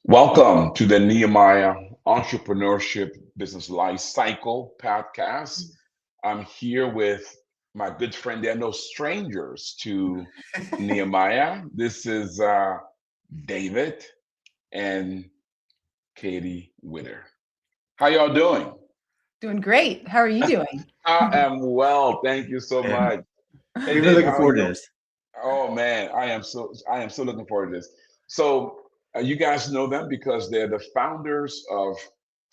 Welcome to the Nehemiah Entrepreneurship Business Life Cycle podcast. I'm here with my good friend. They're no strangers to Nehemiah. This is David and Katie Witter. How y'all doing? Doing great. How are you doing? I am well. Thank you so Yeah. much. Hey, We've been David, looking how are forward to you? this. Oh man, I am so looking forward to this. So you guys know them because they're the founders of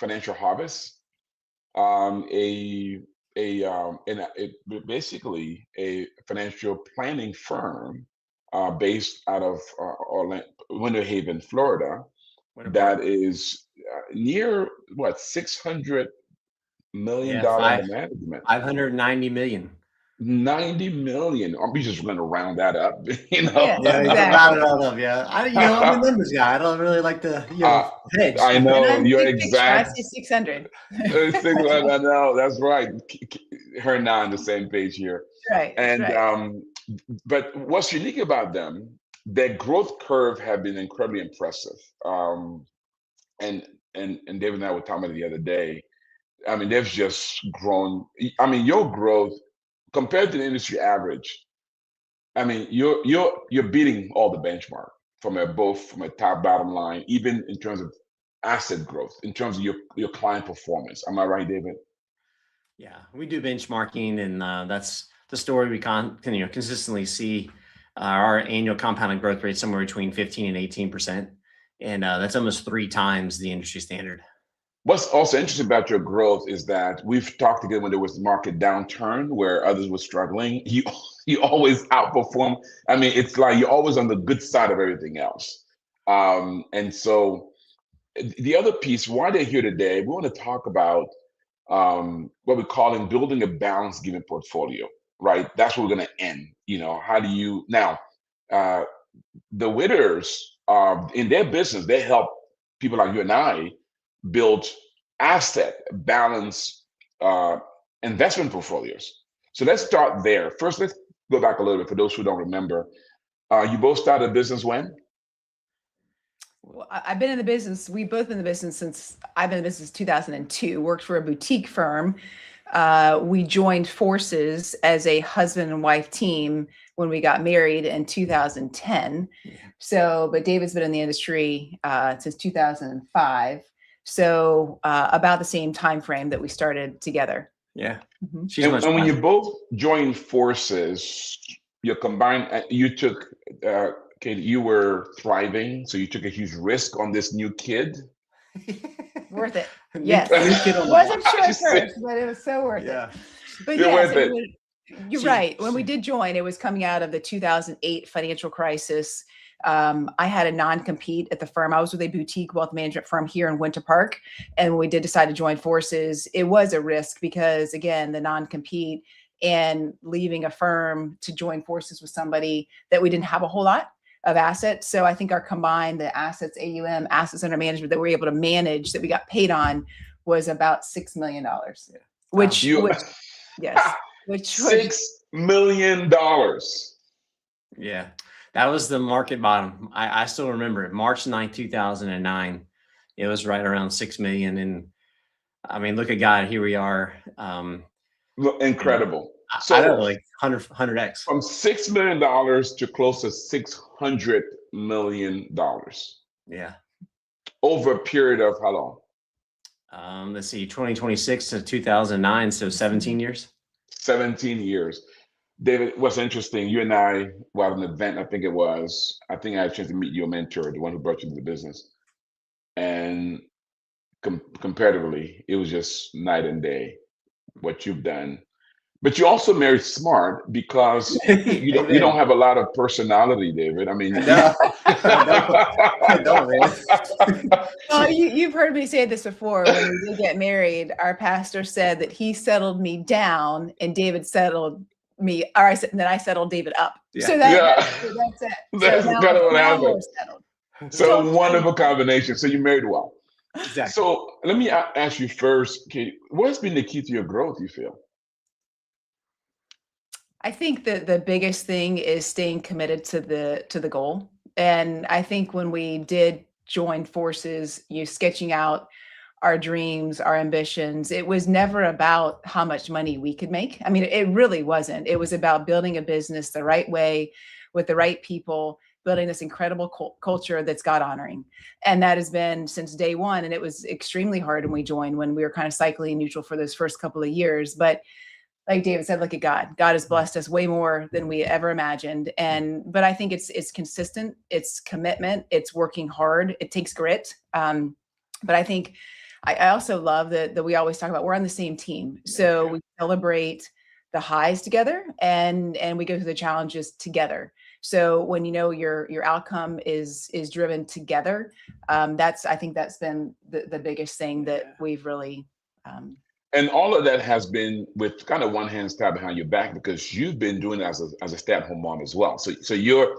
Financial Harvest, a basically a financial planning firm based out of Orlando, Winter Haven, Florida. Winter Park. That is near what $600 million Yeah, under management. 590 million. 90 million. I'm just going to round that up, you know. Yes, Yeah, you can round exactly. it all up. Yeah, I'm a numbers guy. I don't really like to, Uh, hedge. I And know I'm you're 6'6", so I exact. say 600. I know that's right. Her and I on the same page here. Right, that's And right. but what's unique about them? Their growth curve have been incredibly impressive. And and David and I were talking about it the other day. I mean, they've just grown. I mean, your growth compared to the industry average. I mean, you're beating all the benchmark from a top bottom line, even in terms of asset growth, in terms of your client performance. Am I right, David? Yeah, we do benchmarking, and that's the story we can consistently see. Our annual compounded growth rate somewhere between 15 and 18%, and that's almost 3 times the industry standard. What's also interesting about your growth is that we've talked again when there was market downturn where others were struggling. You always outperform. I mean, it's like you're always on the good side of everything else. And so the other piece, why they're here today, we want to talk about what we're calling building a balanced given portfolio, right? That's where we're going to end. How do you now? Uh, the Witters, in their business, they help people like you and I build asset balance uh, investment portfolios. So let's start there. First, let's go back a little bit for those who don't remember. You both started a business when? Well, I've been in the business. We've both been in the business since I've been in the business 2002. Worked for a boutique firm. We joined forces as a husband and wife team when we got married in 2010. Yeah. So, but David's been in the industry since 2005. So, about the same time frame that we started together. Yeah, Mhm. she's And, much and when fun. you both joined forces, you combined, you took, Katie, you were thriving, so you took a huge risk on this new kid. Worth it. New- Yes. new kid on the Wasn't block. sure at Just say- first, but it was so worth Yeah. it. But You're yes, worth it. you're She- right. When we she- did join, it was coming out of the 2008 financial crisis. I had a non-compete at the firm. I was with a boutique wealth management firm here in Winter Park. And when we did decide to join forces, it was a risk because, again, the non-compete and leaving a firm to join forces with somebody that we didn't have a whole lot of assets. So I think our combined, the assets, AUM, assets under management that we were able to manage that we got paid on was about $6 million, Yeah. which, You yes, which was $6 million. Yeah, that was the market bottom. I still remember it. March 9th, 2009. It was right around 6 million. And I mean, look at God, here we are. Look, incredible. I know, So like 100x. from $6 million to close to $600 million Yeah. over a period of how long? Let's see, 2026 to 2009. So 17 years. 17 years. David, what's interesting, you and I were at an event, I think it was. I think I had a chance to meet your mentor, the one who brought you into the business. And comparatively, it was just night and day what you've done. But you also married smart because you don't have a lot of personality, David. I mean, No, I don't, man. well, you've heard me say this before. When we did get married, our pastor said that he settled me down and David settled me, or then I settled David up. Yeah. So Yeah. that's it. That's so kind of what now happened. we're settled. So wonderful combination. So you married well. Exactly. So let me ask you first, Kate, what's been the key to your growth, you feel? I think that the biggest thing is staying committed to the goal. And I think when we did joined forces, sketching out our dreams, our ambitions, it was never about how much money we could make. I mean, it really wasn't. It was about building a business the right way with the right people, building this incredible culture that's God honoring. And that has been since day one. And it was extremely hard when we joined, when we were kind of cycling neutral for those first couple of years. But like David said, look at God. God has blessed us way more than we ever imagined. But I think it's consistent, it's commitment, it's working hard, it takes grit. But I think I also love that we always talk about we're on the same team. So we celebrate the highs together and we go through the challenges together. So when your outcome is driven together, I think that's been the biggest thing that we've really and all of that has been with kind of one hand tied behind your back, because you've been doing it as a stay-at-home mom as well. So you're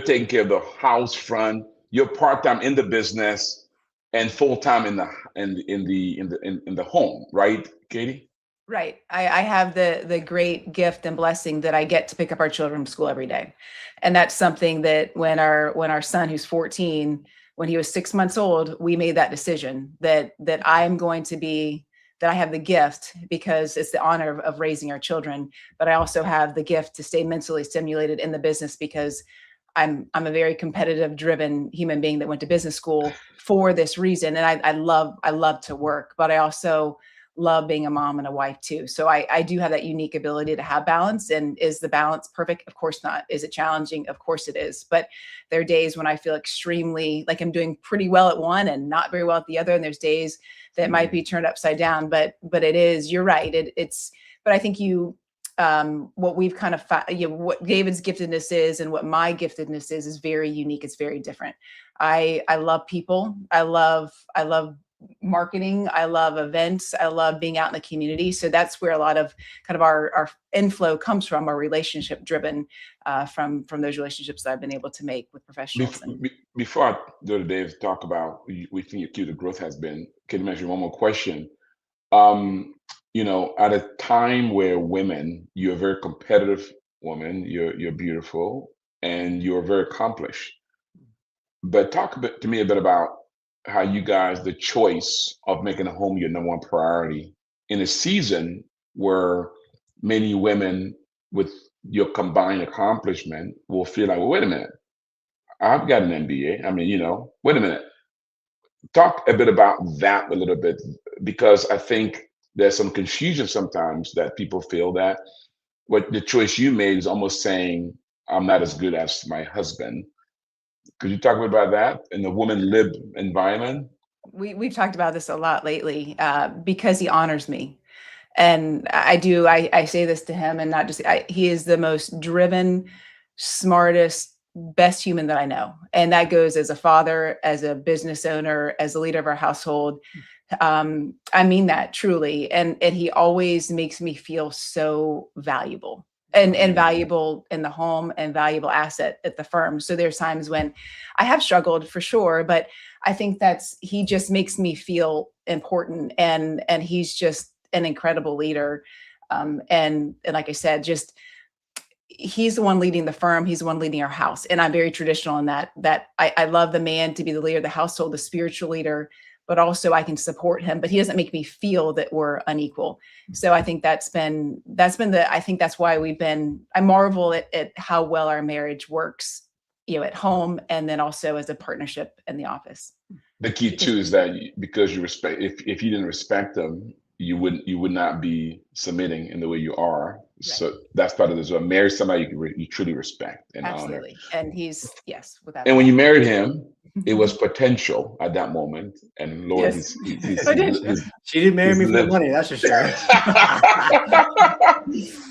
taking care of the house front, you're part-time in the business and full-time in the home, right, Katie? Right. I have the great gift and blessing that I get to pick up our children from school every day. And that's something that when our son, who's 14, when he was 6 months old, we made that decision that I have the gift, because it's the honor of raising our children, but I also have the gift to stay mentally stimulated in the business, because I'm a very competitive, driven human being that went to business school for this reason. And I love to work, but I also love being a mom and a wife too. So I do have that unique ability to have balance. And is the balance perfect? Of course not. Is it challenging? Of course it is. But there are days when I feel extremely like I'm doing pretty well at one and not very well at the other. And there's days that might be turned upside down, but it is, you're right. But I think what we've kind of what David's giftedness is and what my giftedness is very unique. It's very different. I love people. I love marketing. I love events. I love being out in the community. So that's where a lot of kind of our inflow comes from, our relationship driven from those relationships that I've been able to make with professionals. Before I go to Dave, talk about we think the growth has been, can you mention one more question? At a time where you're a very competitive woman, you're beautiful and you're very accomplished. But talk to me a bit about how you guys, the choice of making a home your number one priority in a season where many women with your combined accomplishment will feel like, well, wait a minute, I've got an MBA. I mean, wait a minute. Talk a bit about that a little bit, because I think there's some confusion sometimes that people feel that what the choice you made is almost saying, I'm not as good as my husband. Could you talk about that in the woman-lib environment? We've talked about this a lot lately because he honors me. And I say this to him, and not just, he is the most driven, smartest, best human that I know. And that goes as a father, as a business owner, as a leader of our household. I mean that truly. And he always makes me feel so valuable. And valuable in the home and valuable asset at the firm. So there's times when I have struggled for sure, but I think he just makes me feel important, and he's just an incredible leader. And like I said, he's the one leading the firm. He's the one leading our house. And I'm very traditional in that I love the man to be the leader of the household, the spiritual leader, but also I can support him, but he doesn't make me feel that we're unequal. So I think I think that's why I marvel at how well our marriage works, at home, and then also as a partnership in the office. The key too is that because you respect, if you didn't respect them, you would not be submitting in the way you are. Right. So that's part of this. So marry somebody you truly respect and Absolutely. honor. And he's, yes, without. And when you married him, it was potential at that moment. And Lord, yes. She didn't marry me for the money, that's for sure.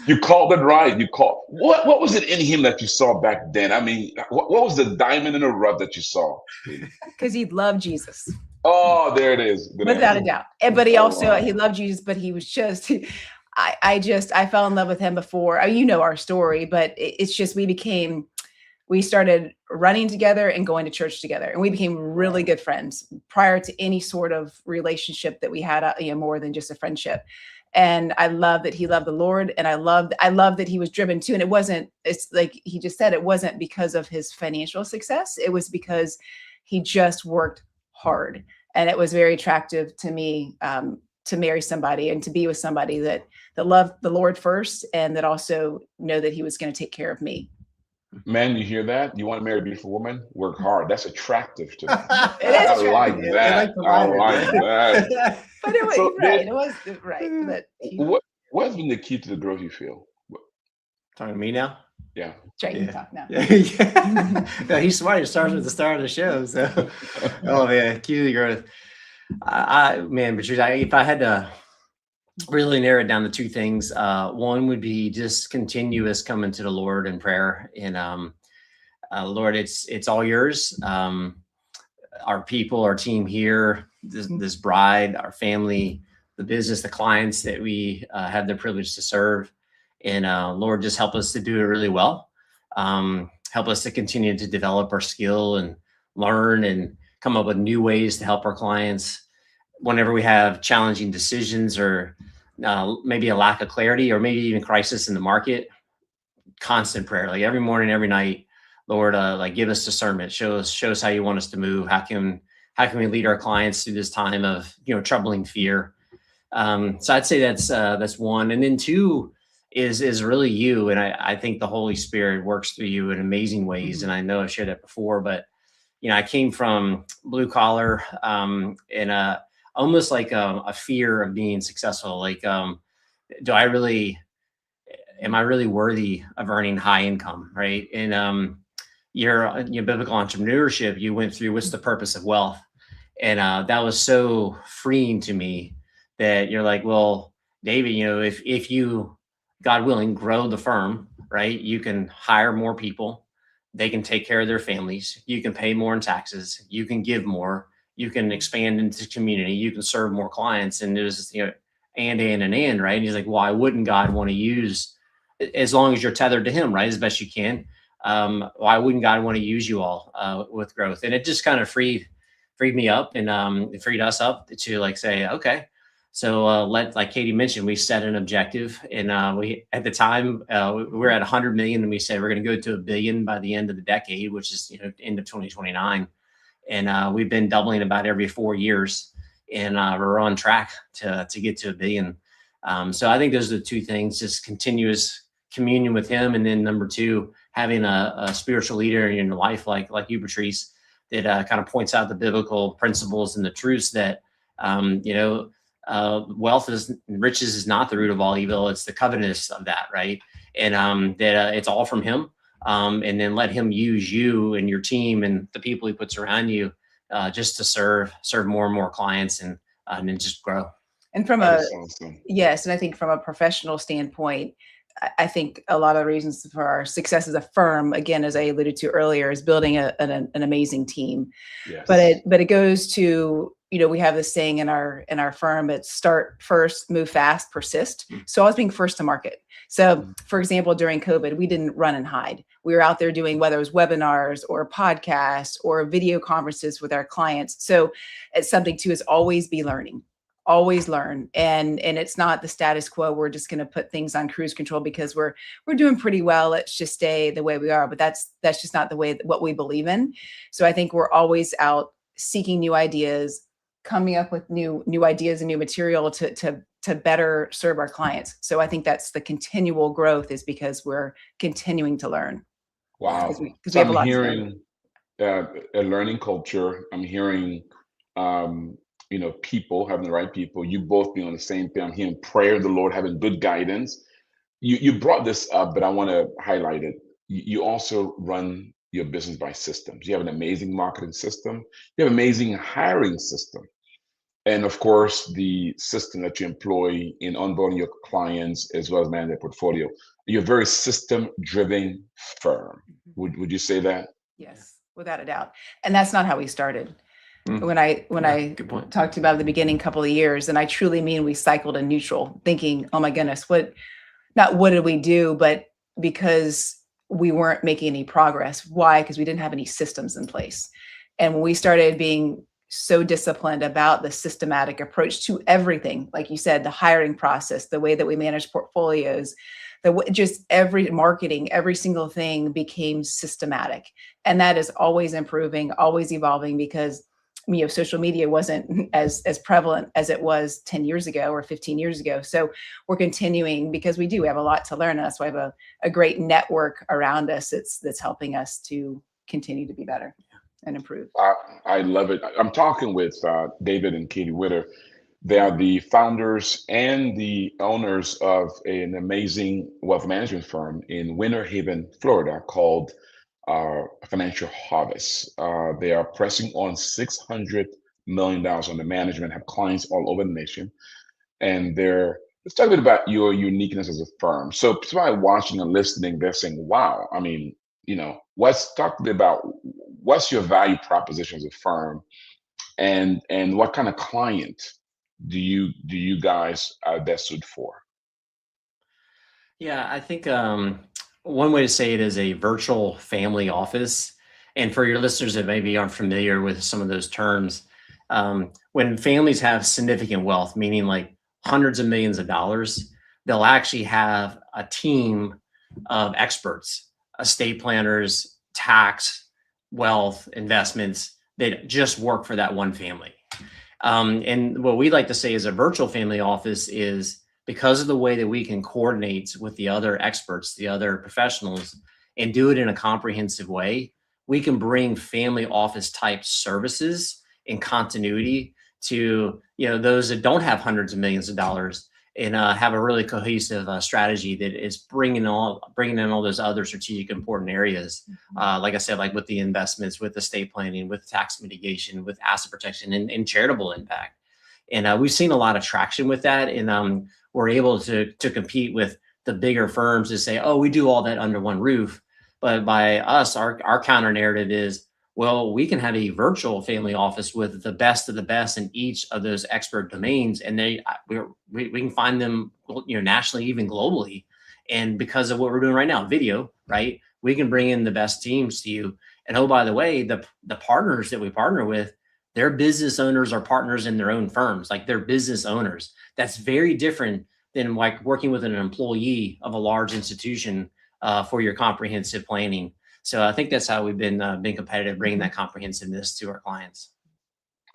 You called it right. What was it in him that you saw back then? I mean, what was the diamond in the rough that you saw? Because he loved Jesus. Oh, there it is. Good Without answer. a doubt. But he also, he loved Jesus, but he was just, I fell in love with him before. Our story, but it's just, we started running together and going to church together, and we became really good friends prior to any sort of relationship that we had, more than just a friendship. And I love that he loved the Lord, and I love that he was driven too. And it's like he just said, it wasn't because of his financial success. It was because He just worked hard. And it was very attractive to me to marry somebody and to be with somebody that loved the Lord first, and that also know that he was going to take care of me. Man, you hear that? You want to marry a beautiful woman? Work hard. That's attractive to me. It is I like attractive. that. I like that. But it was So, right. It was right. But what has been the key to the growth you feel? Talking to me now? Yeah. Jay, you talk now. Yeah. No, he's smart. He starts with the start of the show. So, oh man, key to the growth. Man, Patrice, if I had to really narrow it down to two things, one would be just continuous coming to the Lord in prayer. And Lord, it's all yours. Our people, our team here, this bride, our family, the business, the clients that we have the privilege to serve. And Lord, just help us to do it really well. Help us to continue to develop our skill and learn and come up with new ways to help our clients whenever we have challenging decisions or maybe a lack of clarity or maybe even crisis in the market. Constant prayer, like every morning, every night. Lord, like give us discernment. Show us how you want us to move. How can we lead our clients through this time of troubling fear? So I'd say that's one, and then two is really you. And I think the Holy Spirit works through you in amazing ways. And I know I've shared that before, but I came from blue collar and almost like a fear of being successful. Like, am I really worthy of earning high income? Right. And your biblical entrepreneurship, you went through what's the purpose of wealth. And that was so freeing to me that you're like, well, David, if you, God willing, grow the firm, right, you can hire more people. They can take care of their families. You can pay more in taxes. You can give more. You can expand into the community. You can serve more clients. And there's, and, right? And he's like, why wouldn't God want to use, as long as you're tethered to him, right, as best you can, why wouldn't God want to use you all with growth? And it just kind of freed me up and it freed us up to like say, okay, so like Katie mentioned, we set an objective, and we at the time we were at 100 million, and we said we're going to go to $1 billion by the end of the decade, which is end of 2029, and we've been doubling about every 4 years, and we're on track to get to $1 billion. So I think those are the two things: just continuous communion with him, and then number two, having a spiritual leader in your life like you, Patrice, that kind of points out the biblical principles and the truths that wealth riches is not the root of all evil. It's the covetousness of that, right? And that it's all from him. And then let him use you and your team and the people he puts around you just to serve more and more clients and then just grow. And from yes, and I think from a professional standpoint, I think a lot of the reasons for our success as a firm, again, as I alluded to earlier, is building an amazing team. Yes. But it goes to, we have this saying in our firm, it's start first, move fast, persist. So always being first to market. So for example, during COVID, we didn't run and hide. We were out there doing, whether it was webinars or podcasts or video conferences with our clients. So it's something too, is always be learning. Always learn. And it's not the status quo. We're just going to put things on cruise control because we're doing pretty well. Let's just stay the way we are. But that's just not the way what we believe in. So I think we're always out seeking new ideas, coming up with new ideas and new material to better serve our clients. So I think that's the continual growth, is because we're continuing to learn. Wow. Because we have a lot to learn. A learning culture. I'm hearing people, having the right people, you both being on the same thing. I'm hearing prayer, the Lord having good guidance. You brought this up, but I want to highlight it. You also run your business by systems. You have an amazing marketing system. You have an amazing hiring system. And of course, the system that you employ in onboarding your clients as well as managing their portfolio. You're a very system-driven firm. Would you say that? Yes, without a doubt. And that's not how we started. When I talked about the beginning couple of years, and I truly mean we cycled in neutral, thinking, oh my goodness, what did we do? But because we weren't making any progress. Why? Because we didn't have any systems in place. And when we started being so disciplined about the systematic approach to everything, like you said, the hiring process, the way that we manage portfolios, Just every marketing, every single thing became systematic, and that is always improving, always evolving, because social media wasn't as prevalent as it was 10 years ago or 15 years ago. So we're continuing, because we have a lot to learn. And that's why we have a great network around us that's helping us to continue to be better and improve. I love it. I'm talking with David and Katie Witter. They are the founders and the owners of an amazing wealth management firm in Winter Haven, Florida, called Financial Harvest. They are pressing on $600 million under management, have clients all over the nation. And let's talk a bit about your uniqueness as a firm. So somebody watching and listening, they're saying, wow, I mean, talk a bit about what's your value proposition as a firm, and what kind of client do you guys are best suited for? Yeah, I think one way to say it is a virtual family office. And for your listeners that maybe aren't familiar with some of those terms, when families have significant wealth, meaning like hundreds of millions of dollars, they'll actually have a team of experts, estate planners, tax, wealth, investments, that just work for that one family. And what we like to say is a virtual family office is, because of the way that we can coordinate with the other experts, the other professionals, and do it in a comprehensive way, we can bring family office type services and continuity to those that don't have hundreds of millions of dollars, and have a really cohesive strategy that is bringing in all those other strategic important areas. Like I said, like with the investments, with estate planning, with tax mitigation, with asset protection, and charitable impact. And we've seen a lot of traction with that. And we're able to compete with the bigger firms to say, oh, we do all that under one roof. But by us, our counter narrative is, well, we can have a virtual family office with the best of the best in each of those expert domains, and we can find them, nationally, even globally. And because of what we're doing right now, video, right, we can bring in the best teams to you. And oh, by the way, the partners that we partner with, their business owners are partners in their own firms, like they're business owners. That's very different than like working with an employee of a large institution for your comprehensive planning. So I think that's how we've been competitive, bringing that comprehensiveness to our clients.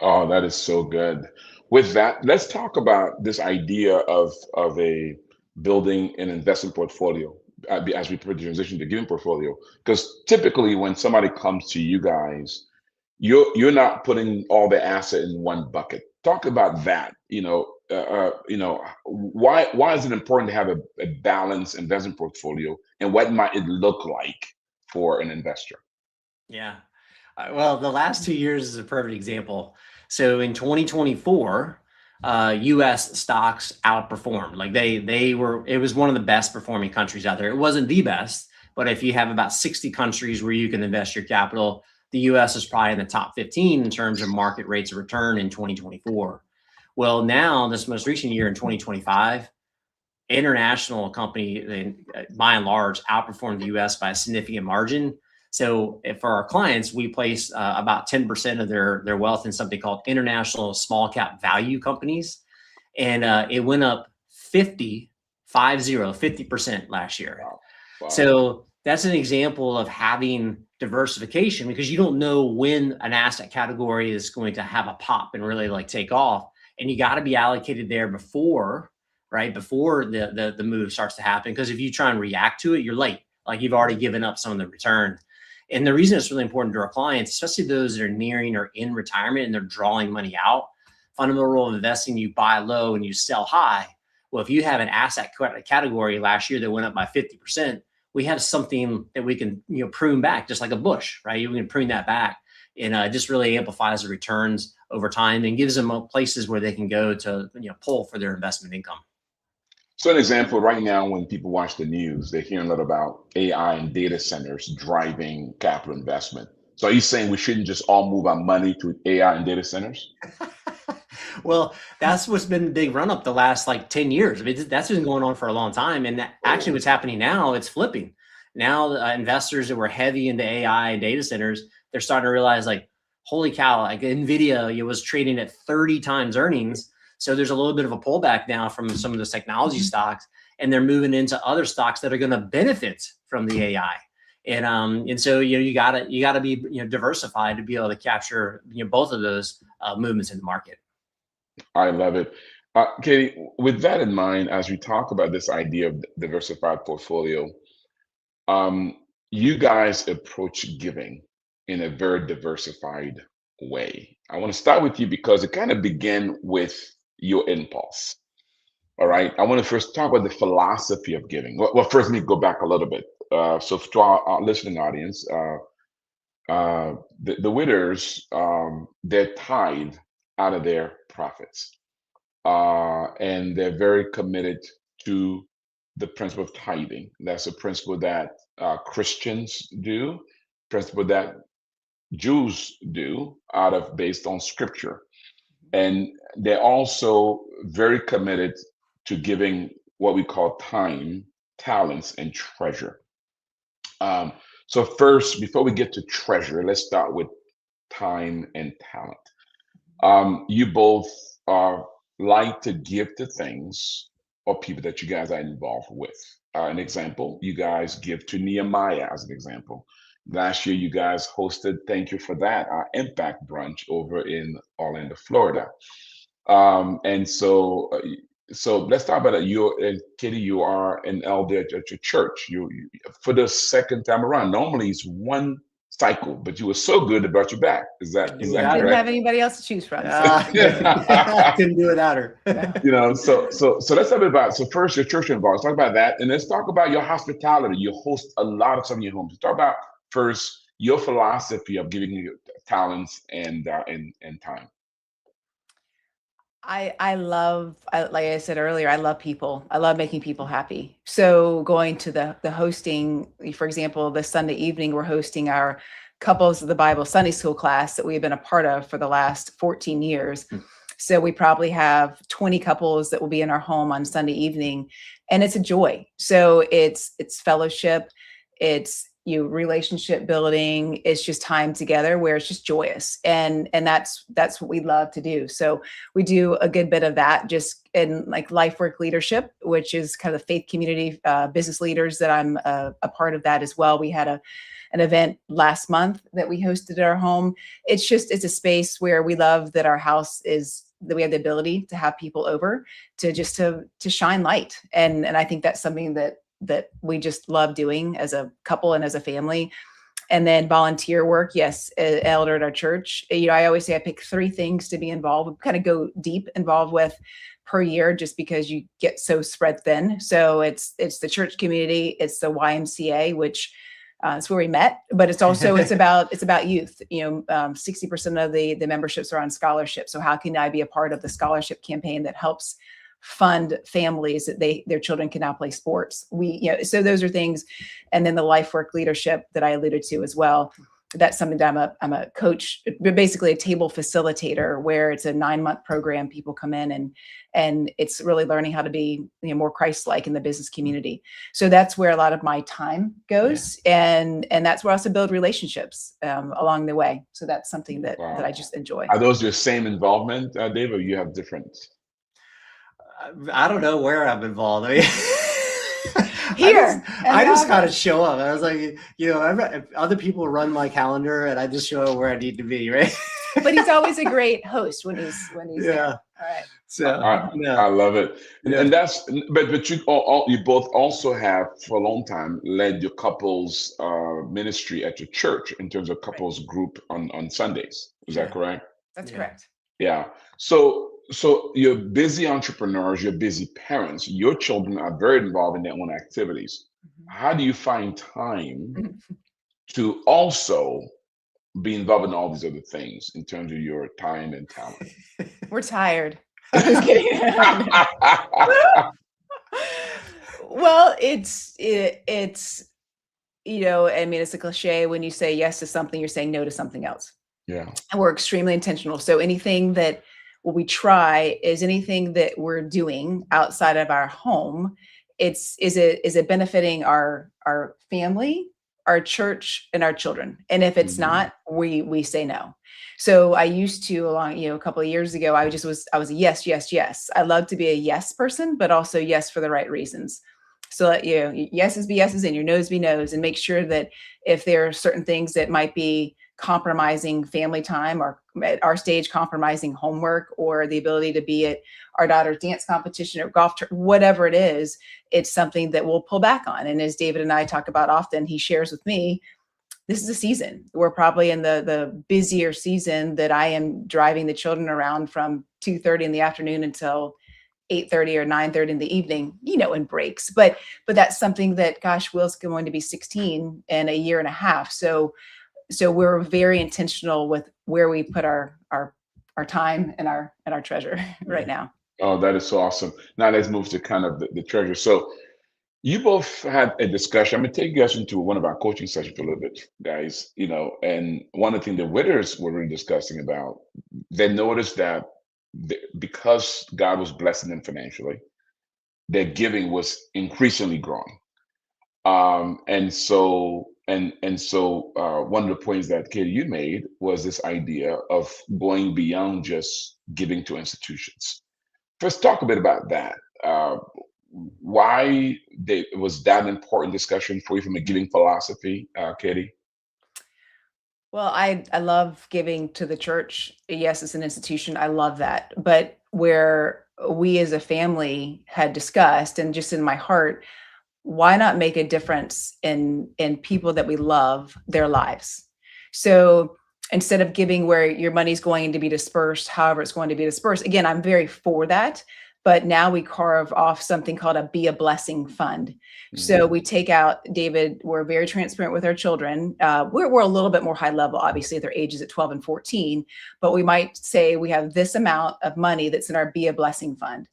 Oh, that is so good. With that, let's talk about this idea of a building an investment portfolio as we transition to giving portfolio. Because typically, when somebody comes to you guys, you're not putting all the asset in one bucket. Talk about that. Why is it important to have a balanced investment portfolio, and what might it look like for an investor? Yeah. Well, the last 2 years is a perfect example. So in 2024, U.S. stocks outperformed. Like it was one of the best performing countries out there. It wasn't the best, but if you have about 60 countries where you can invest your capital, the U.S. is probably in the top 15 in terms of market rates of return in 2024. Well, now this most recent year in 2025, international company, by and large, outperformed the U.S. by a significant margin. So for our clients, we place about 10% of their wealth in something called international small cap value companies. And it went up 50% last year. Wow. So that's an example of having diversification, because you don't know when an asset category is going to have a pop and really like take off. And you got to be allocated there before the move starts to happen. Because if you try and react to it, you're late. Like you've already given up some of the return. And the reason it's really important to our clients, especially those that are nearing or in retirement and they're drawing money out, fundamental rule of investing, you buy low and you sell high. Well, if you have an asset category last year that went up by 50%, we have something that we can prune back, just like a bush, right? We can prune that back, and it just really amplifies the returns over time and gives them places where they can go to pull for their investment income. So an example right now, when people watch the news, they're hearing a lot about AI and data centers driving capital investment. So are you saying we shouldn't just all move our money to AI and data centers? Well, that's what's been the big run up the last 10 years. I mean, that's been going on for a long time. And actually what's happening now, it's flipping. Now investors that were heavy into AI and data centers, they're starting to realize holy cow, NVIDIA was trading at 30 times earnings. So there's a little bit of a pullback now from some of those technology stocks. and they're moving into other stocks that are going to benefit from the AI. And so, you gotta be, diversified to be able to capture, both of those movements in the market. I love it. Katie, with that in mind, as we talk about this idea of diversified portfolio, you guys approach giving in a very diversified way. I want to start with you because it kind of began with your impulse. All right. I want to first talk about the philosophy of giving. Well, first, let me go back a little bit. So to our listening audience, the Witters, they're tithe out of their profits. And they're very committed to the principle of tithing. That's a principle that Christians do, principle that Jews do based on scripture. And they're also very committed to giving what we call time, talents, and treasure. So first, before we get to treasure, let's start with time and talent. You both like to give to things or people that you guys are involved with. An example, you guys give to Nehemiah as an example. Last year, you guys hosted, thank you for that, our Impact Brunch over in Orlando, Florida. So let's talk about it. Katie, you are an elder at your church. You for the second time around. Normally it's one cycle, but you were so good about your back. Is that I didn't correct? have anybody else to choose from. Couldn't do without her. So let's talk about so first your church involved. Let's talk about that, and let's talk about your hospitality. You host a lot of stuff in your homes. Talk about first your philosophy of giving your talents and time. Like I said earlier, I love people. I love making people happy. So going to the hosting, for example, this Sunday evening, we're hosting our Couples of the Bible Sunday School class that we've been a part of for the last 14 years. So we probably have 20 couples that will be in our home on Sunday evening, and it's a joy. So it's fellowship, it's relationship building. It's just time together where it's just joyous, and that's what we love to do. So we do a good bit of that just in like life work leadership, which is kind of the faith community, business leaders that I'm a part of that as well. We had an event last month that we hosted at our home. It's a space where we love that our house is that we have the ability to have people over to shine light, and I think that's something that we just love doing as a couple and as a family. And then volunteer work. Yes, elder at our church. I always say I pick 3 things to be involved, kind of go deep involved with per year, just because you get so spread thin. So it's the church community, it's the YMCA, which it's where we met, but it's about youth. 60% of the memberships are on scholarship. So how can I be a part of the scholarship campaign that helps fund families that their children can now play sports? So those are things. And then the life work leadership that I alluded to as well. That's something that I'm a coach, basically a table facilitator, where it's a 9-month program. People come in and it's really learning how to be more Christ-like in the business community. So that's where a lot of my time goes. Yeah. And that's where I also build relationships along the way. So that's something that I just enjoy. Are those your same involvement, Dave, or you have different? I don't know where I'm involved. I mean, Here, I just gotta show up. I was like, other people run my calendar, and I just show up where I need to be, right? But he's always a great host when he's there. All right. So I love it, and that's but you both also have for a long time led your couples ministry at your church in terms of couples group on Sundays. Is that correct? That's correct. Yeah. So you're busy entrepreneurs, you're busy parents, your children are very involved in their own activities. How do you find time to also be involved in all these other things in terms of your time and talent? We're tired. I'm just kidding. Well, it's I mean, it's a cliche when you say yes to something, you're saying no to something else. Yeah. And we're extremely intentional. So anything that what we try is anything that we're doing outside of our home, is it benefiting our family, our church, and our children? And if it's not, we say no. So I used to, a couple of years ago, I was a yes, yes, yes. I love to be a yes person, but also yes for the right reasons. So let yeses be yeses and your no's be no's, and make sure that if there are certain things that might be compromising family time, or at our stage compromising homework, or the ability to be at our daughter's dance competition or golf whatever it is, it's something that we'll pull back on. And as David and I talk about often, he shares with me, this is a season. We're probably in the busier season that I am driving the children around from 2:30 in the afternoon until 8:30 or 9:30 in the evening, in breaks. But that's something that, gosh, Will's going to be 16 in a year and a half. So we're very intentional with where we put our time and our treasure right now. Oh, that is so awesome. Now let's move to kind of the treasure. So you both had a discussion. I'm going to take you guys into one of our coaching sessions for a little bit, guys. And one of the things the Witters were really discussing about, they noticed that because God was blessing them financially, their giving was increasingly growing. And so one of the points that Katie, you made was this idea of going beyond just giving to institutions. First, talk a bit about that. Why was that an important discussion for you from a giving philosophy, Katie? Well, I love giving to the church. Yes, it's an institution. I love that. But where we as a family had discussed, and just in my heart, why not make a difference in people that we love, their lives? So instead of giving where your money's going to be dispersed, however it's going to be dispersed, again, I'm very for that. But now we carve off something called a Be a Blessing Fund. So we take out, David, we're very transparent with our children. We're a little bit more high level, obviously, at their ages at 12 and 14. But we might say we have this amount of money that's in our Be a Blessing Fund.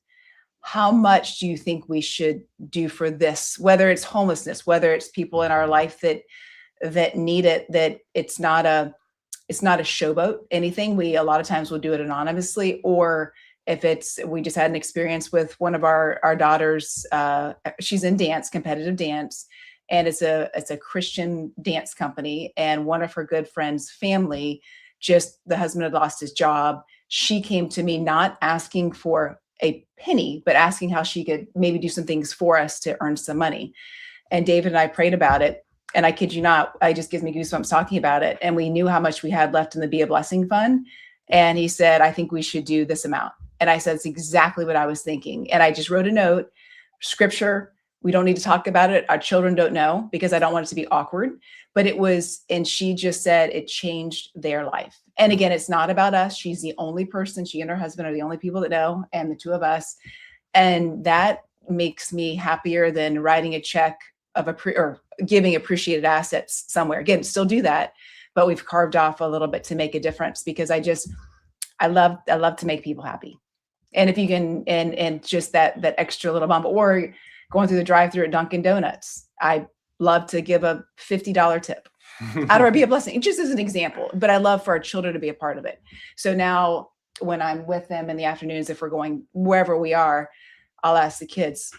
How much do you think we should do for this? Whether it's homelessness, whether it's people in our life that need it, that it's not a showboat, anything. We a lot of times will do it anonymously, or if we just had an experience with one of our daughters, she's in dance, competitive dance, and it's a Christian dance company. And one of her good friends' family, just the husband had lost his job. She came to me not asking for a penny, but asking how she could maybe do some things for us to earn some money. And David and I prayed about it. And I kid you not, I just gives me goosebumps talking about it. And we knew how much we had left in the Be a Blessing Fund. And he said, I think we should do this amount. And I said, it's exactly what I was thinking. And I just wrote a note, scripture. We don't need to talk about it. Our children don't know, because I don't want it to be awkward. But it was, and she just said it changed their life. And again, it's not about us. She's the only person, she and her husband are the only people that know, and the two of us. And that makes me happier than writing a check or giving appreciated assets somewhere. Again, still do that, but we've carved off a little bit to make a difference, because I love to make people happy. And if you can, and just that extra little bump, or going through the drive-through at Dunkin' Donuts, I love to give a $50 tip out of our Be a Blessing, just as an example. But I love for our children to be a part of it. So now when I'm with them in the afternoons, if we're going wherever we are, I'll ask the kids,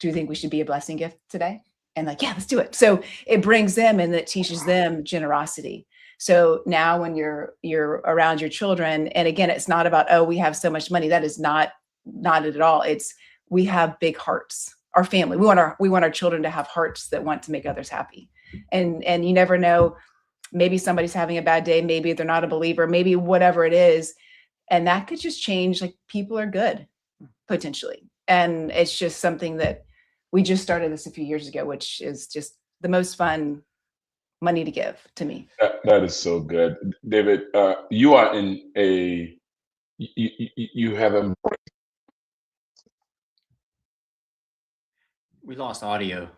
do you think we should be a blessing gift today? And like, yeah, let's do it. So it brings them, and it teaches them generosity. So now when you're around your children, and again, it's not about, oh, we have so much money. That is not it at all. It's, we have big hearts. Our family, we want our children to have hearts that want to make others happy. And you never know, maybe somebody's having a bad day, maybe they're not a believer, maybe whatever it is, and that could just change. Like, people are good potentially. And it's just something that we just started this a few years ago, which is just the most fun money to give to me. That is so good. David, you are you have a. We lost audio.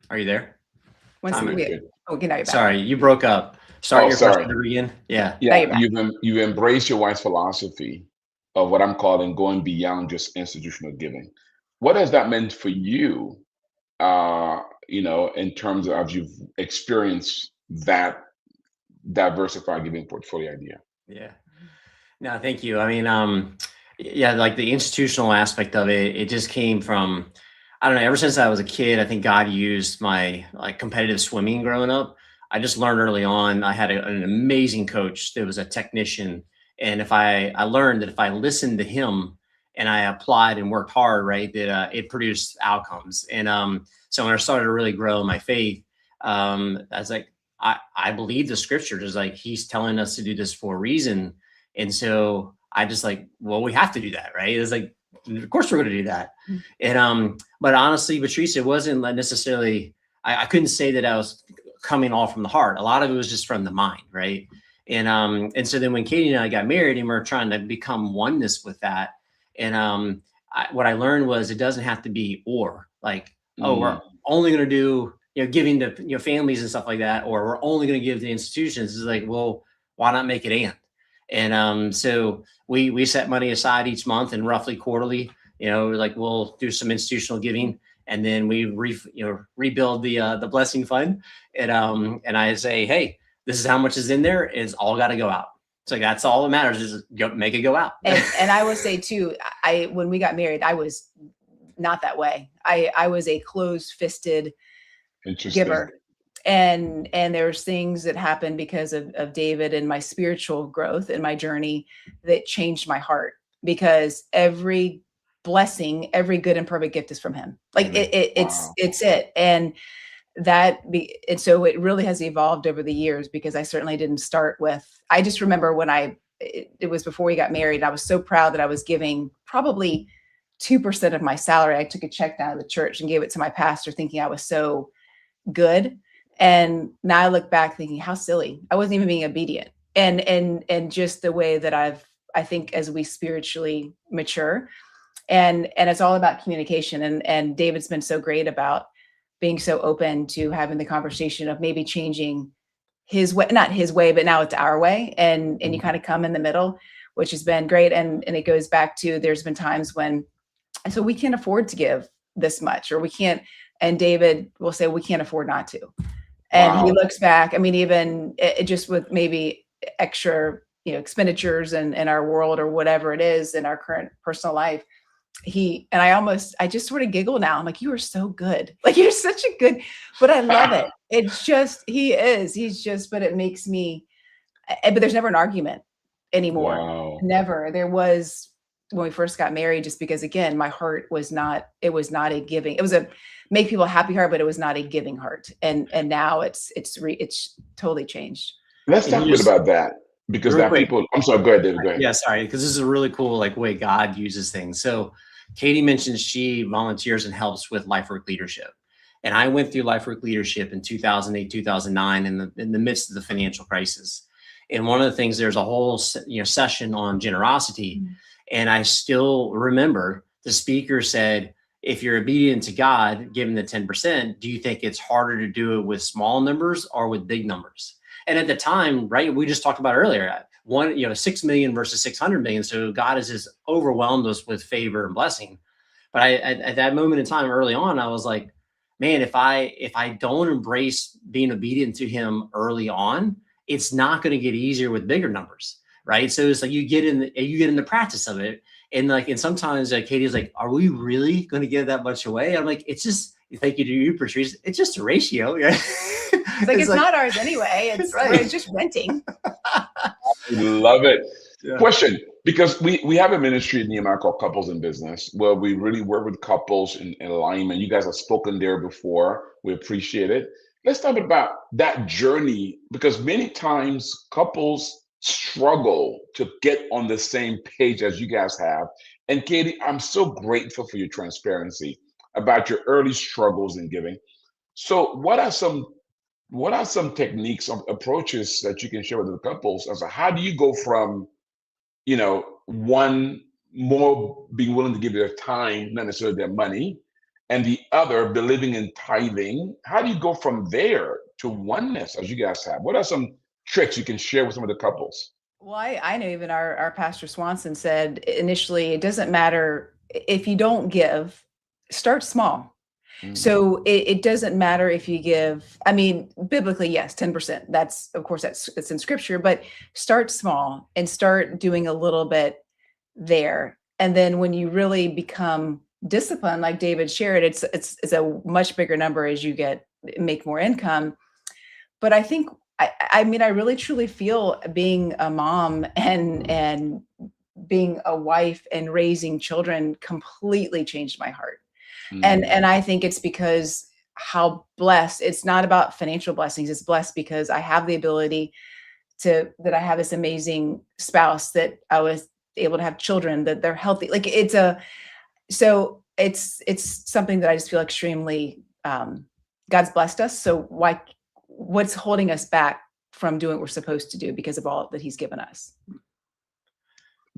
Are you there? Okay, sorry, you broke up. Start your question over again. Yeah. You've embraced your wife's philosophy of what I'm calling going beyond just institutional giving. What has that meant for you? In terms of, you've experienced that diversified giving portfolio idea. Yeah. No, thank you. I mean, yeah, like the institutional aspect of it, it just came from, I don't know, ever since I was a kid, I think God used my competitive swimming growing up. I just learned early on. I had an amazing coach that was a technician. And I learned that if I listened to him and I applied and worked hard, right, that it produced outcomes. And so when I started to really grow my faith, I was like, I believe the scriptures is like, he's telling us to do this for a reason. And so I just like, well, we have to do that, right? It's like, of course we're going to do that. And but honestly, Patrice, it wasn't necessarily, I couldn't say that I was coming all from the heart. A lot of it was just from the mind, right? And so then when Katie and I got married and we were trying to become oneness with that, and what I learned was it doesn't have to be or like, oh, we're only going to do, giving to families and stuff like that, or we're only going to give to institutions. It's like, well, why not make it and so we set money aside each month and roughly quarterly, like we'll do some institutional giving, and then we rebuild the blessing fund, and I say, hey, this is how much is in there. It's all got to go out. So that's all that matters is make it go out. And I will say too, when we got married, I was not that way. I was a closed-fisted giver. And there's things that happened because of David and my spiritual growth and my journey that changed my heart, because every blessing, every good and perfect gift is from him. Like it's it. And so it really has evolved over the years, because I certainly didn't start with, I just remember when it was before we got married, I was so proud that I was giving probably 2% of my salary. I took a check down to the church and gave it to my pastor, thinking I was so good. And now I look back thinking how silly. I wasn't even being obedient. And just the way that I think as we spiritually mature, and it's all about communication. And David's been so great about being so open to having the conversation of maybe changing his way, not his way, but now it's our way. And you kind of come in the middle, which has been great. And it goes back to, there's been times when, so we can't afford to give this much, or we can't, and David will say, we can't afford not to. And he looks back, I mean, even it just with maybe extra, expenditures in our world or whatever it is in our current personal life. I just sort of giggle now. I'm like, you are so good. Like, you're such a good, but I love it. It's just, but it makes me, but there's never an argument anymore. Wow. Never. There was when we first got married, just because, again, my heart was not a giving. It was a make people happy heart, but it was not a giving heart. And now it's totally changed. Let's talk a bit about that, because that people, I'm sorry, go ahead, David, go ahead. Yeah, sorry, because this is a really cool way God uses things. So Katie mentioned she volunteers and helps with Lifework Leadership. And I went through Lifework Leadership in 2008, 2009 in the midst of the financial crisis. And one of the things, there's a whole session on generosity. Mm-hmm. And I still remember the speaker said, if you're obedient to God, given the 10%, do you think it's harder to do it with small numbers or with big numbers? And at the time, right, we just talked about earlier, 6 million versus 600 million. So God has just overwhelmed us with favor and blessing. But at that moment in time early on, I was like, man, if I don't embrace being obedient to him early on, it's not going to get easier with bigger numbers. Right. So it's like you get in the practice of it. And sometimes Katie's like, are we really going to give that much away? I'm like, it's just, thank you to you, Patrice. It's just a ratio. Yeah. It's like, not ours anyway. It's right. We're just renting. Love it. Yeah. Question, because we have a ministry in Nehemiah called Couples in Business, where we really work with couples in alignment. You guys have spoken there before. We appreciate it. Let's talk about that journey, because many times couples struggle to get on the same page as you guys have. And Katie, I'm so grateful for your transparency about your early struggles in giving. So what are some techniques or approaches that you can share with the couples as to how do you go from, one more being willing to give their time, not necessarily their money, and the other believing in tithing? How do you go from there to oneness as you guys have? What are some tricks you can share with some of the couples? Well, I know even our Pastor Swanson said initially, it doesn't matter if you don't give, start small. Mm-hmm. So it doesn't matter if you give, I mean, biblically, yes, 10%. That's, of course, it's in scripture, but start small and start doing a little bit there. And then when you really become disciplined, like David shared, it's a much bigger number as you make more income. but I think, I mean, I really truly feel being a mom and being a wife and raising children completely changed my heart. And I think it's because how blessed, it's not about financial blessings. It's blessed because I have the ability that I have this amazing spouse, that I was able to have children, that they're healthy. Like so it's something that I just feel extremely, God's blessed us. So what's holding us back from doing what we're supposed to do because of all that he's given us?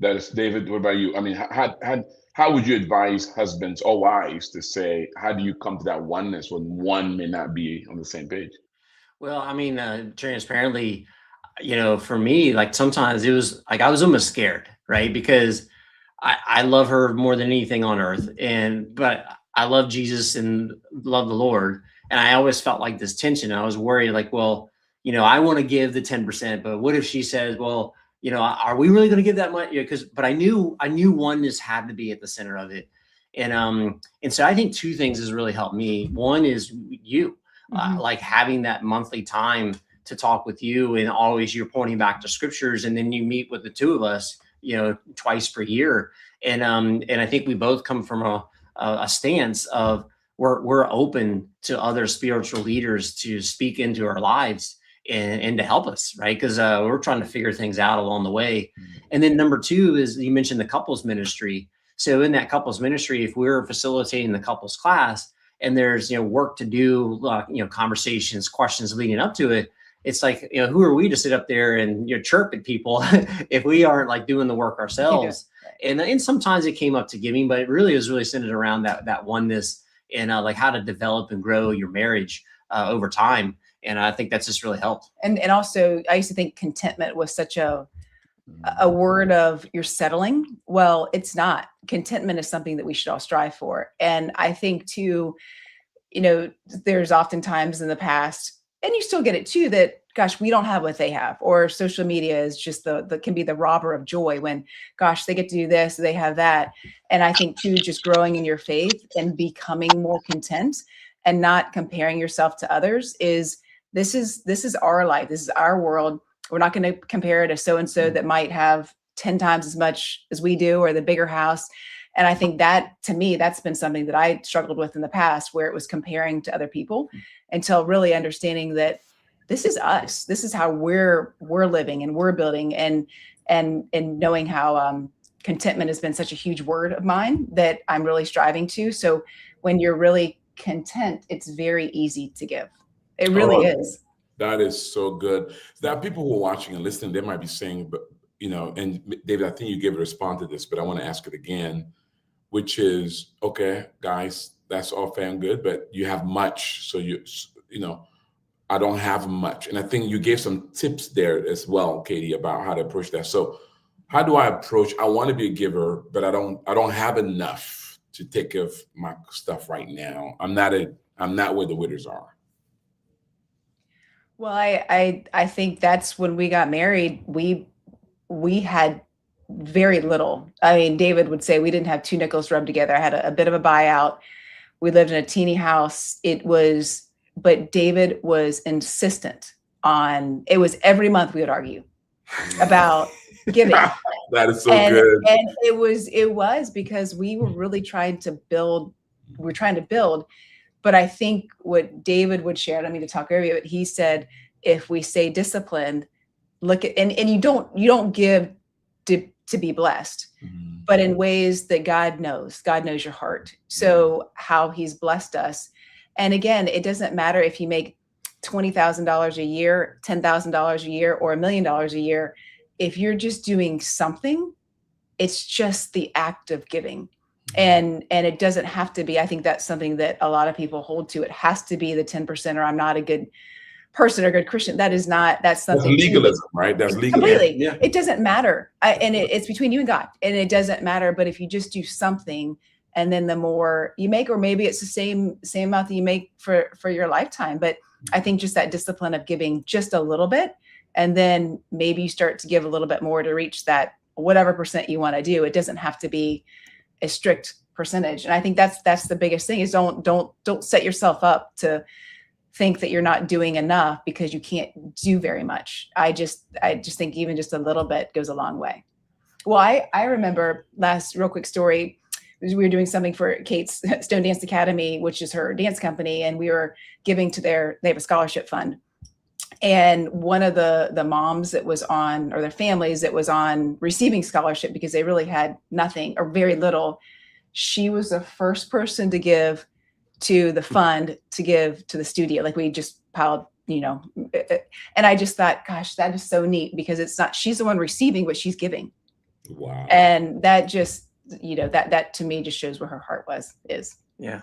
That is, David, what about you? I mean, how would you advise husbands or wives to say, how do you come to that oneness when one may not be on the same page? Well, I mean, transparently, for me, like sometimes it was like I was almost scared, right? Because I love her more than anything on earth, but I love Jesus and love the Lord, and I always felt like this tension. I was worried, like, well, I want to give the 10%, but what if she says, well, are we really going to give that much? But I knew oneness had to be at the center of it, and so I think two things has really helped me. One is you. Like having that monthly time to talk with you, and always you're pointing back to scriptures, and then you meet with the two of us, twice per year. And I think we both come from a stance of we're open to other spiritual leaders to speak into our lives and to help us, right? Because we're trying to figure things out along the way. And then number two is, you mentioned the couples ministry. So in that couples ministry, if we're facilitating the couples class, and there's work to do, conversations, questions leading up to it, it's like, who are we to sit up there and chirp at people if we aren't like doing the work ourselves? And sometimes it came up to giving, but it really was really centered around that oneness and like how to develop and grow your marriage over time. And I think that's just really helped. And also, I used to think contentment was such a word of you're settling. Well, it's not. Contentment is something that we should all strive for. And I think too, there's oftentimes in the past, and you still get it too, that gosh, we don't have what they have, or social media is just the can be the robber of joy when, gosh, they get to do this, they have that. And I think too, just growing in your faith and becoming more content and not comparing yourself to others this is our life. This is our world. We're not going to compare it to so-and-so that might have 10 times as much as we do, or the bigger house. And I think that, to me, that's been something that I struggled with in the past, where it was comparing to other people, until really understanding that this is us. This is how we're living and we're building, and knowing how contentment has been such a huge word of mine that I'm really striving to. So when you're really content, it's very easy to give. It really is. That is so good. There are people who are watching and listening. They might be saying, but and David, I think you gave a response to this, but I want to ask it again, which is, okay, guys, that's all fair and good, but you have much. So I don't have much. And I think you gave some tips there as well, Katie, about how to approach that. So how do I approach? I want to be a giver, but I don't have enough to take care of my stuff right now. I'm not where the Witters are. Well, I think that's when we got married, we had very little. I mean, David would say we didn't have two nickels rubbed together. I had a bit of a buyout. We lived in a teeny house. But David was insistent on, it was every month we would argue about giving. That is so good. And it was because we were really trying to build. But I think what David would share, I don't mean to talk over you, but he said, if we stay disciplined, look at, and you don't give to be blessed, but in ways that God knows your heart. So how he's blessed us. And again, it doesn't matter if you make $20,000 a year, $10,000 a year, or $1 million a year. If you're just doing something, it's just the act of giving. And it doesn't have to be, I think that's something that a lot of people hold to. It has to be the 10%, or I'm not a good person or a good Christian. That's something. That's legalism, right? That's legalism. Completely. Yeah. It doesn't matter. It's between you and God, and it doesn't matter. But if you just do something, and then the more you make, or maybe it's the same amount that you make for your lifetime. But I think just that discipline of giving just a little bit, and then maybe you start to give a little bit more to reach that whatever percent you want to do. It doesn't have to be a strict percentage. And I think that's the biggest thing, is don't set yourself up think that you're not doing enough because you can't do very much. I just think even just a little bit goes a long way. Well, I remember real quick story, we were doing something for Kate's Stone Dance Academy, which is her dance company, and we were giving to they have a scholarship fund. And one of the moms that was on, or their families that was on receiving scholarship because they really had nothing or very little, she was the first person to give to the fund, to give to the studio. Like we just piled, and I just thought, gosh, that is so neat, because it's not, she's the one receiving, but she's giving. Wow. And that just, that to me just shows where her heart is. Yeah.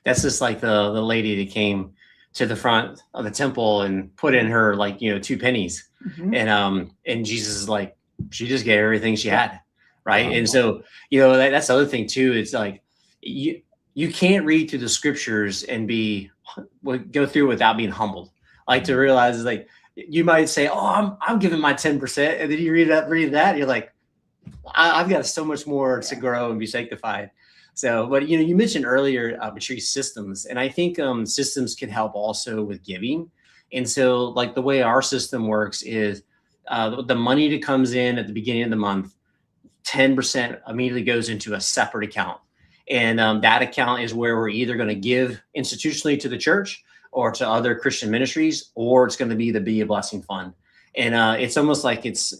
That's just like the lady that came to the front of the temple and put in her 2 pennies. Mm-hmm. And Jesus is like, she just gave everything she had. Right. Wow. And so, that's the other thing too. It's like, you can't read through the scriptures and go through without being humbled. Like, to realize is like, you might say, oh, I'm giving my 10%. And then you read that, you're like, I've got so much more to grow and be sanctified. So, but you mentioned earlier, Patrice, systems, and I think systems can help also with giving. And so, like, the way our system works is the money that comes in at the beginning of the month, 10% immediately goes into a separate account, and that account is where we're either going to give institutionally to the church or to other Christian ministries, or it's going to be the Be a Blessing Fund. And it's almost like it's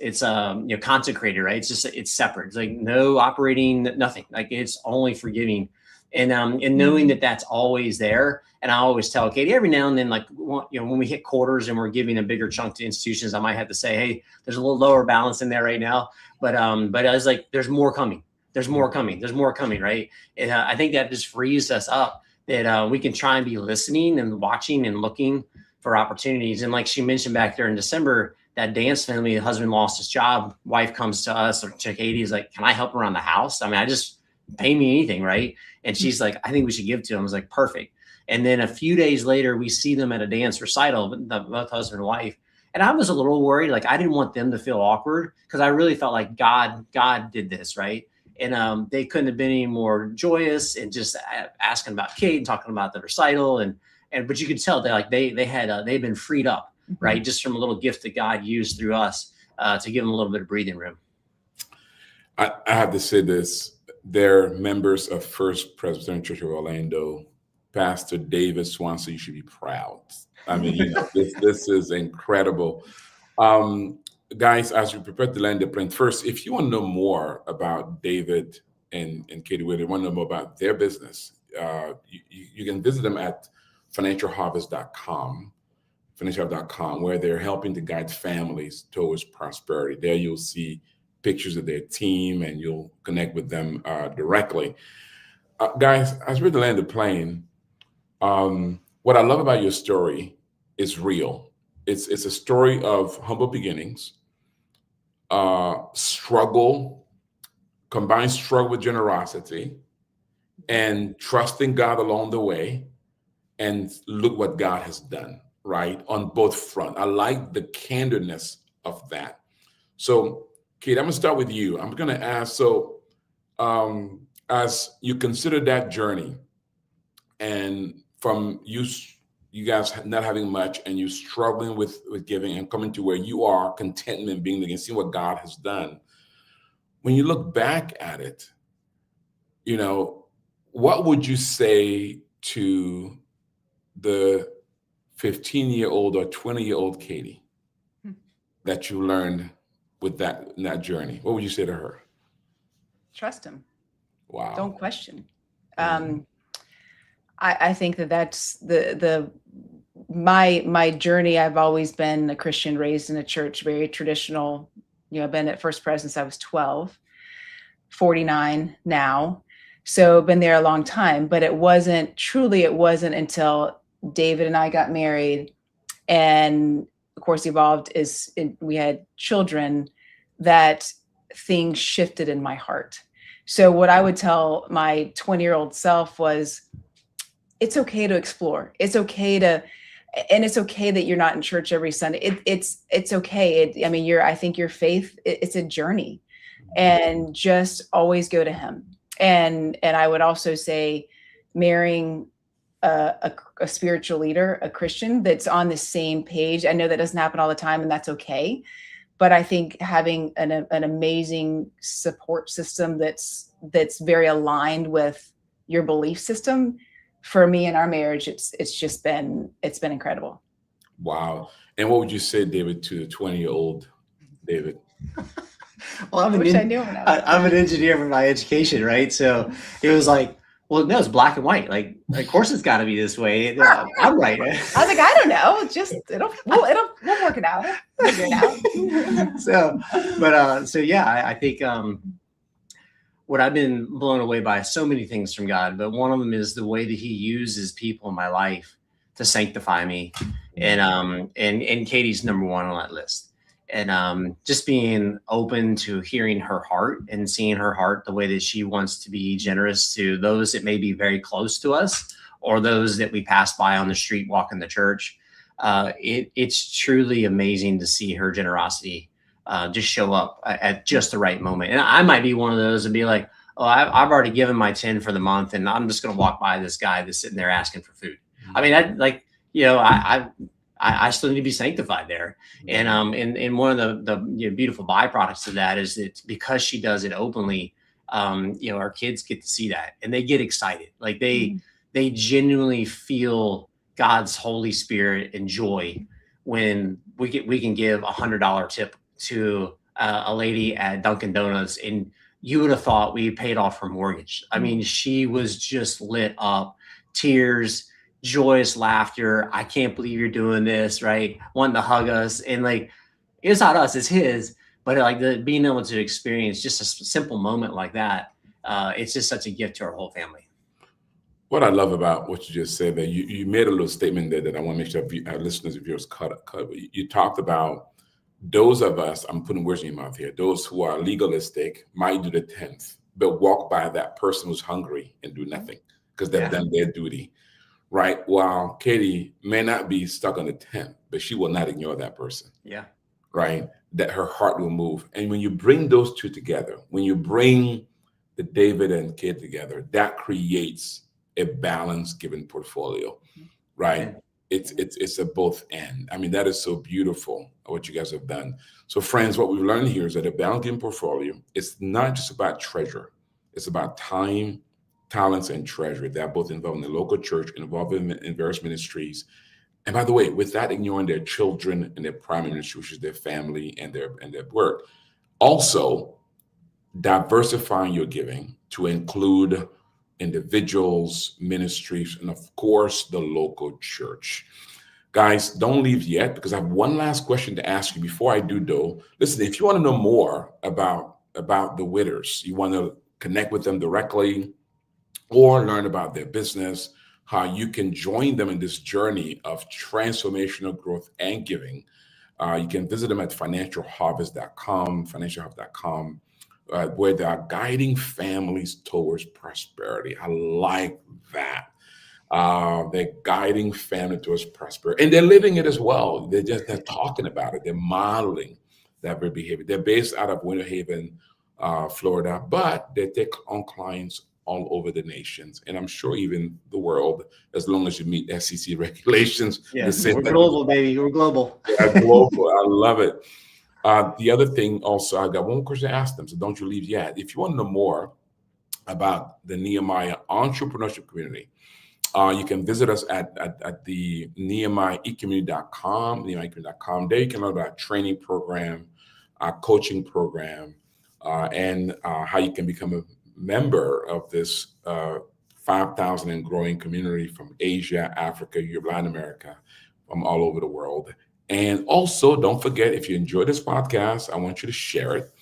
consecrated, right? It's separate. It's like no operating, nothing. Like, it's only for giving, and knowing that that's always there. And I always tell Katie, every now and then, like, when we hit quarters and we're giving a bigger chunk to institutions, I might have to say, hey, there's a little lower balance in there right now, but I was like, there's more coming. There's more coming. There's more coming, right? And I think that just frees us up, that we can try and be listening and watching and looking for opportunities. And like she mentioned back there in December, that dance family, the husband lost his job, wife comes to us, or to Katie, is like, can I help around the house? I mean, I just pay me anything, right? And she's like, I think we should give to him. I was like, perfect. And then a few days later, we see them at a dance recital, both husband and wife. And I was a little worried. Like, I didn't want them to feel awkward, because I really felt like God did this, right? And they couldn't have been any more joyous, and just asking about Kate and talking about the recital. But you could tell they'd been freed up, right? Just from a little gift that God used through us to give them a little bit of breathing room. I have to say this. They're members of First Presbyterian Church of Orlando. Pastor David Swanson, you should be proud. I mean, this is incredible. Guys, as we prepare to land the plane, first, if you want to know more about David and Katie Witter, want to know more about their business, you can visit them at financialharvest.com, where they're helping to guide families towards prosperity. There you'll see pictures of their team, and you'll connect with them directly. Guys, as we're to land the plane, what I love about your story is real. It's a story of humble beginnings, combined struggle with generosity, and trusting God along the way. And look what God has done, right? On both fronts. I like the candorness of that. So, Kate, I'm going to start with you. I'm going to ask, as you consider that journey, and from you guys not having much, and you struggling with giving, and coming to where you are, contentment being there, and seeing what God has done. When you look back at it, what would you say to the 15-year-old or 20-year-old Katie that you learned with that journey? What would you say to her? Trust him. Wow. Don't question. I think that's my journey. I've always been a Christian, raised in a church, very traditional. I've been at First Pres since I was 12, 49 now. So been there a long time, but it wasn't until David and I got married, and of course evolved we had children, that things shifted in my heart. So what I would tell my 20-year-old self was, it's okay to explore. It's okay and it's okay that you're not in church every Sunday. It's okay. I think your faith, it's a journey, and just always go to him. And I would also say, marrying a spiritual leader, a Christian that's on the same page. I know that doesn't happen all the time, and that's okay. But I think having an amazing support system that's very aligned with your belief system, for me and our marriage, it's been incredible. Wow. And what would you say, David, to the 20-year-old David? Well, I wish I knew him. I'm an engineer for my education, right? So it was like, well, no, it's black and white. Like, of course, it's got to be this way. I'm right. I was like, I don't know. It's just we'll work it out. We'll figure it out. So yeah, I think what I've been blown away by so many things from God, but one of them is the way that He uses people in my life to sanctify me, and Katie's number one on that list. And just being open to hearing her heart and seeing her heart the way that she wants to be generous to those that may be very close to us or those that we pass by on the street walking to church. It's truly amazing to see her generosity just show up at just the right moment. And I might be one of those and be like, oh, I've already given my 10 for the month, and I'm just going to walk by this guy that's sitting there asking for food. I mean, I still need to be sanctified there. And one of the beautiful byproducts of that is that because she does it openly, our kids get to see that and they get excited. Like they genuinely feel God's Holy Spirit and joy when we can give $100 tip to a lady at Dunkin' Donuts, and you would have thought we paid off her mortgage. I mean, she was just lit up, tears, joyous laughter. I can't believe you're doing this, right? Wanting to hug us. And like, it's not us, it's His, but like being able to experience just a simple moment like that, it's just such a gift to our whole family. What I love about what you just said, that you made a little statement there that I want to make sure our listeners and viewers cut. You talked about those of us, I'm putting words in your mouth here, those who are legalistic might do the 10th, but walk by that person who's hungry and do nothing because they've done their duty. Right. While Katie may not be stuck on the 10th, but she will not ignore that person. Yeah. Right. That her heart will move. And when you bring those two together, when you bring the David and Katie together, that creates a balanced given portfolio. Right. It's a both end. I mean, that is so beautiful what you guys have done. So friends, what we've learned here is that a balanced given portfolio, it's not just about treasure. It's about time, talents, and treasure that both involved in the local church, involved in various ministries. And by the way, without ignoring their children and their primary ministry, which is their family and their work. Also, diversifying your giving to include individuals, ministries, and of course, the local church. Guys, don't leave yet, because I have one last question to ask you before I do, though. Listen, if you want to know more about the Witters, you want to connect with them directly, or learn about their business, how you can join them in this journey of transformational growth and giving. You can visit them at financialharvest.com, where they are guiding families towards prosperity. I like that. They're guiding family towards prosperity, and they're living it as well. They're talking about it. They're modeling that very behavior. They're based out of Winter Haven, Florida, but they take on clients all over the nations, and I'm sure even the world, as long as you meet SEC regulations. Yeah, we're global, baby. We're global. Yeah, global. I love it. The other thing also, I got one more question to ask them, so don't you leave yet. If you want to know more about the Nehemiah entrepreneurship community, you can visit us at the NehemiahEcommunity.com. There you can learn about our training program, our coaching program, and how you can become a member of this 5,000 and growing community from Asia, Africa, Europe, Latin America, from all over the world. And also, don't forget, if you enjoy this podcast, I want you to share it.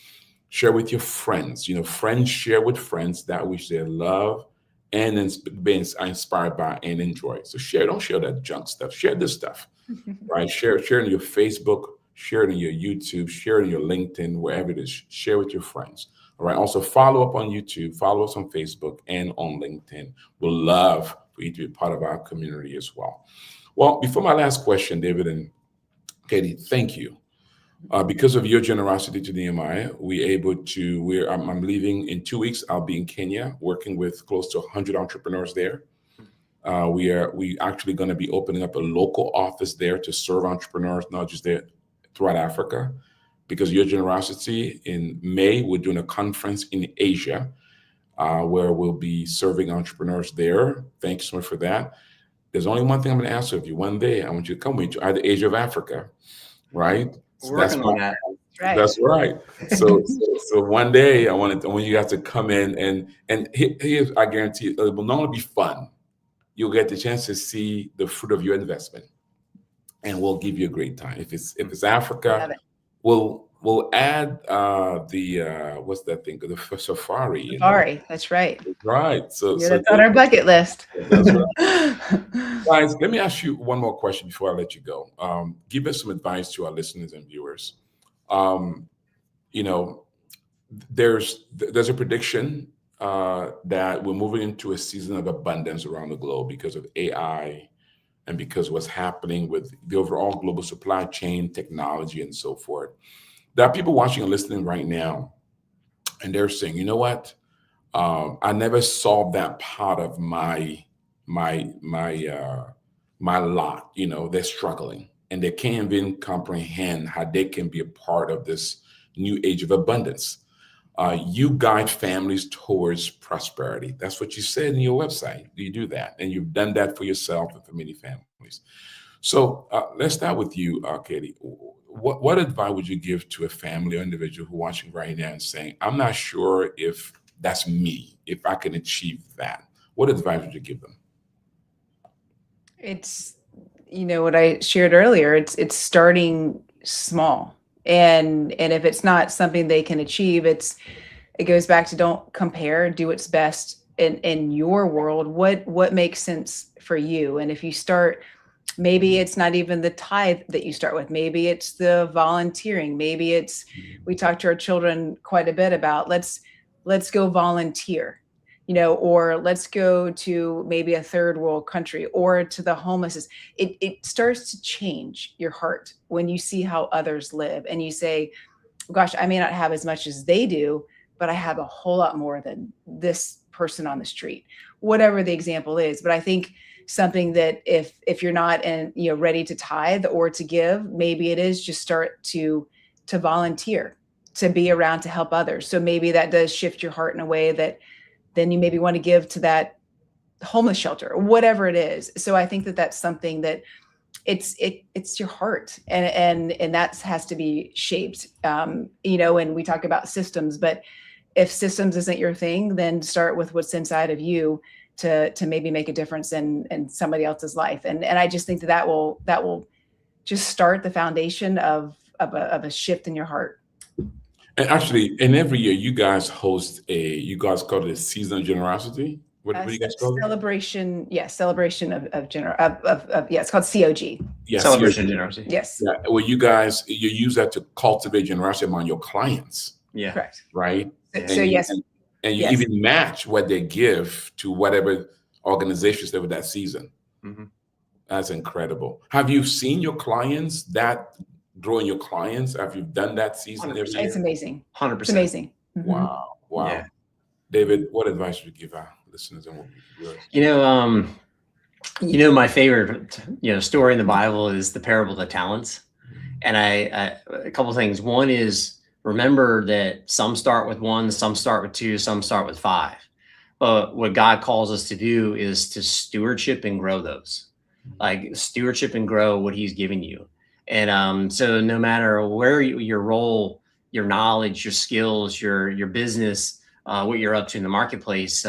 Share with your friends. Friends share with friends that which they love and be inspired by and enjoy. So share. Don't share that junk stuff. Share this stuff, right? Share it in your Facebook. Share it in your YouTube. Share it in your LinkedIn, wherever it is. Share with your friends. All right. Also, follow up on YouTube, follow us on Facebook and on LinkedIn. We'll love for you to be part of our community as well. Well, before my last question, David and Katie, thank you. Because of your generosity to Nehemiah, I'm leaving in 2 weeks. I'll be in Kenya working with close to 100 entrepreneurs there. We actually going to be opening up a local office there to serve entrepreneurs, not just there throughout Africa. Because of your generosity, in May, we're doing a conference in Asia where we'll be serving entrepreneurs there. Thanks so much for that. There's only one thing I'm going to ask of you. One day, I want you to come with you, either Asia of Africa, right? So We're working on that. Right. That's right. So one day, I want you guys to come in and here's, I guarantee you, it will not only be fun. You'll get the chance to see the fruit of your investment, and we'll give you a great time. If it's Africa, we'll add what's that thing? The safari. Safari. That's right. Right. So that's on our bucket list. That's right. Guys, let me ask you one more question before I let you go. Give us some advice to our listeners and viewers. There's a prediction that we're moving into a season of abundance around the globe because of AI and because of what's happening with the overall global supply chain, technology, and so forth. There are people watching and listening right now, and they're saying, you know what? I never solved that part of my lot. They're struggling, and they can't even comprehend how they can be a part of this new age of abundance. You guide families towards prosperity. That's what you said in your website. You do that, and you've done that for yourself and for many families. So let's start with you, Katie. What advice would you give to a family or individual who watching right now and saying, I'm not sure if that's me, if I can achieve that? What advice would you give them? It's, what I shared earlier, it's starting small. And if it's not something they can achieve, it goes back to don't compare, do what's best in your world. What makes sense for you? And if you start, maybe it's not even the tithe that you start with. Maybe it's the volunteering. Maybe we talk to our children quite a bit about let's go volunteer, or let's go to maybe a third world country or to the homeless. It starts to change your heart when you see how others live and you say, gosh, I may not have as much as they do, but I have a whole lot more than this person on the street, whatever the example is. But I think something that if you're not ready to tithe or to give, maybe it is just start to volunteer, to be around, to help others. So maybe that does shift your heart in a way that then you maybe want to give to that homeless shelter or whatever it is. So I think that that's something that it's your heart and that has to be shaped, and we talk about systems, but if systems isn't your thing, then start with what's inside of you to maybe make a difference in somebody else's life. And I just think that will just start the foundation of a shift in your heart. And actually, and every year you guys host you guys call it a season of generosity. What do you guys call it? Celebration. Yes. Celebration of it's called COG. Yes. Celebration of generosity. Yes. Yeah. Well, you use that to cultivate generosity among your clients. Yeah. Correct. Right. So yes. And you even match what they give to whatever organizations there with that season. Mm-hmm. That's incredible. Have you seen your clients growing your clients? Have you done that season? It's amazing. 100%. It's amazing. Mm-hmm. Wow. Yeah. David, what advice would you give our listeners and viewers? My favorite, story in the Bible is the parable of the talents. And a couple of things. One is remember that some start with 1, some start with 2, some start with 5. But what God calls us to do is to stewardship and grow those, like stewardship and grow what he's given you. And so no matter where your role, your knowledge, your skills, your business, what you're up to in the marketplace,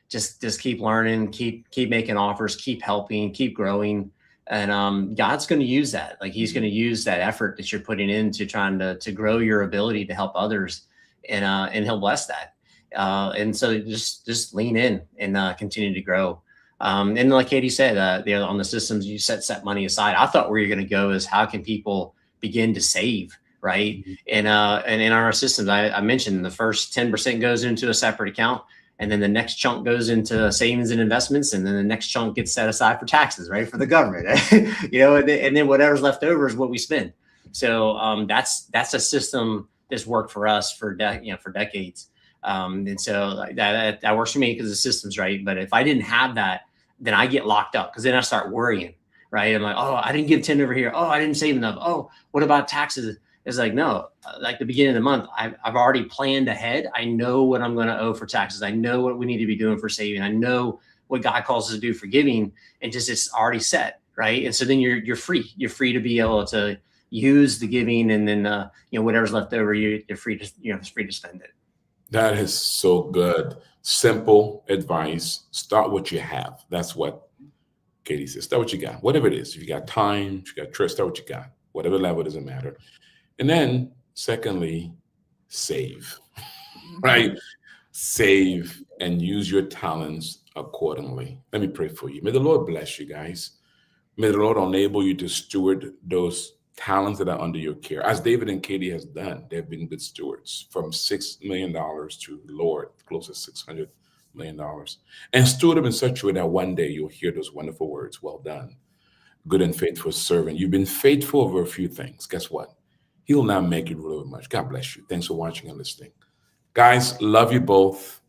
just keep learning, keep making offers, keep helping, keep growing. And God's going to use that. Like he's going to use that effort that you're putting into trying to grow your ability to help others, and he'll bless that. And so just lean in and continue to grow. And like Katie said, on the systems, you set money aside. I thought where you're going to go is how can people begin to save, right? Mm-hmm. And in our systems, I mentioned the first 10% goes into a separate account. And then the next chunk goes into savings and investments. And then the next chunk gets set aside for taxes, right? For the government, and then whatever's left over is what we spend. So that's a system that's worked for us for decades. And so that works for me because the system's right. But if I didn't have that, then I get locked up because then I start worrying, right? I'm like, oh, I didn't give 10 over here. Oh, I didn't save enough. Oh, what about taxes? It's like, no, like the beginning of the month, I've already planned ahead. I know what I'm going to owe for taxes. I know what we need to be doing for saving. I know what God calls us to do for giving, and just it's already set, right? And so then you're free. You're free to be able to use the giving, and then whatever's left over, you're free to it's free to spend it. That is so good. Simple advice. Start what you have. That's what Katie says. Start what you got. Whatever it is. If you got time, if you got trust, start what you got. Whatever level, doesn't matter. And then, secondly, save, right? Save and use your talents accordingly. Let me pray for you. May the Lord bless you guys. May the Lord enable you to steward those talents that are under your care. As David and Katie has done, they've been good stewards, from $6 million to, Lord, close to $600 million. And steward them in such a way that one day you'll hear those wonderful words, well done, good and faithful servant. You've been faithful over a few things. Guess what? He will not make you rule over much. God bless you. Thanks for watching and listening. Guys, love you both.